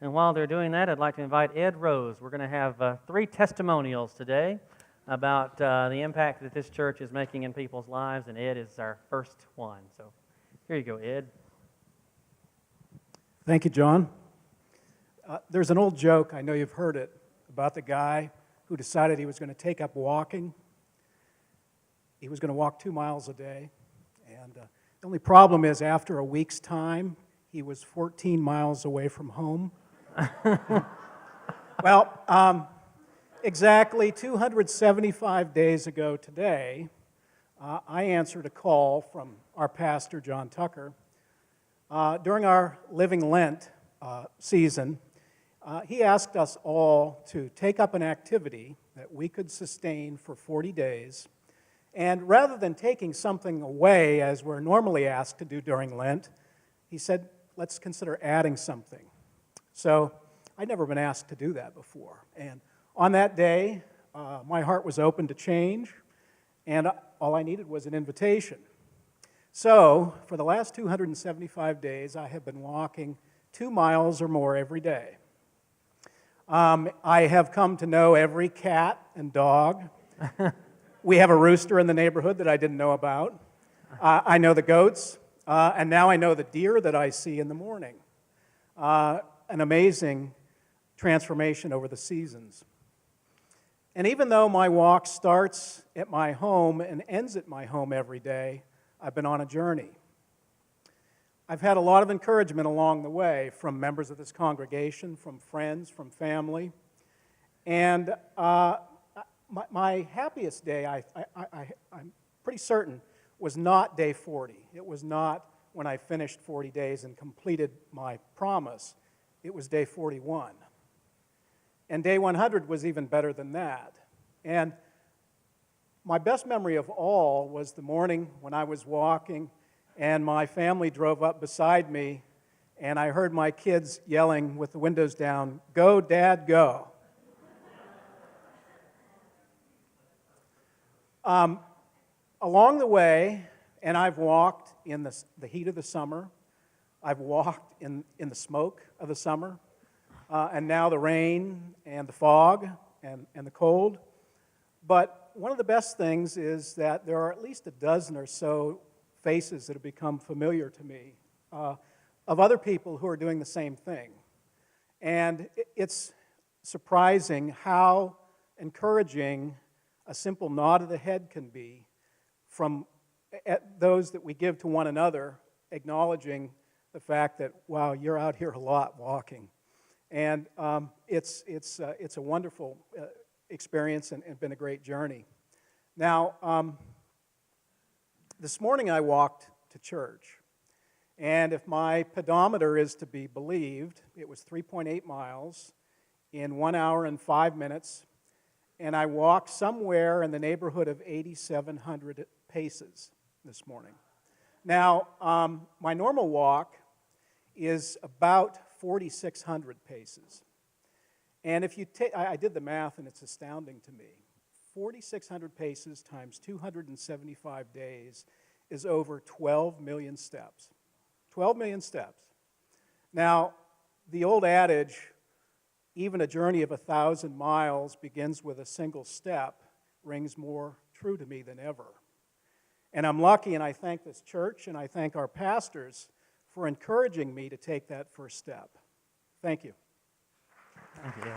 And while they're doing that, I'd like to invite Ed Rose. We're going to have 3 testimonials today about the impact that this church is making in people's lives, and Ed is our first one. So here you go, Ed. Thank you, John. There's an old joke, I know you've heard it, about the guy who decided he was going to take up walking. He was going to walk 2 miles a day. And the only problem is after a week's time, he was 14 miles away from home. Well, exactly 275 days ago today, I answered a call from our pastor, John Tucker. During our Living Lent season, he asked us all to take up an activity that we could sustain for 40 days. And rather than taking something away, as we're normally asked to do during Lent, he said, let's consider adding something. So I'd never been asked to do that before. And on that day, my heart was open to change, and all I needed was an invitation. So for the last 275 days, I have been walking 2 miles or more every day. I have come to know every cat and dog. We have a rooster in the neighborhood that I didn't know about. I know the goats, and now I know the deer that I see in the morning. An amazing transformation over the seasons. And even though my walk starts at my home and ends at my home every day, I've been on a journey. I've had a lot of encouragement along the way from members of this congregation, from friends, from family. And my happiest day, I'm pretty certain, was not day 40. It was not when I finished 40 days and completed my promise. It was day 41. And day 100 was even better than that. And my best memory of all was the morning when I was walking and my family drove up beside me and I heard my kids yelling with the windows down, "Go, Dad, go." Along the way, and I've walked in the heat of the summer, I've walked in the smoke of the summer, and now the rain and the fog and the cold. But one of the best things is that there are at least a dozen or so faces that have become familiar to me of other people who are doing the same thing. And it's surprising how encouraging a simple nod of the head can be from those that we give to one another, acknowledging the fact that, wow, you're out here a lot walking. And it's a wonderful experience and been a great journey. Now, this morning I walked to church. And if my pedometer is to be believed, it was 3.8 miles in 1 hour and 5 minutes. And I walked somewhere in the neighborhood of 8,700 paces this morning. Now, my normal walk is about 4,600 paces. And if you take, I did the math and it's astounding to me. 4,600 paces times 275 days is over 12 million steps. 12 million steps. Now, the old adage, even a journey of 1,000 miles begins with a single step, rings more true to me than ever. And I'm lucky, and I thank this church, and I thank our pastors for encouraging me to take that first step. Thank you. Thank you.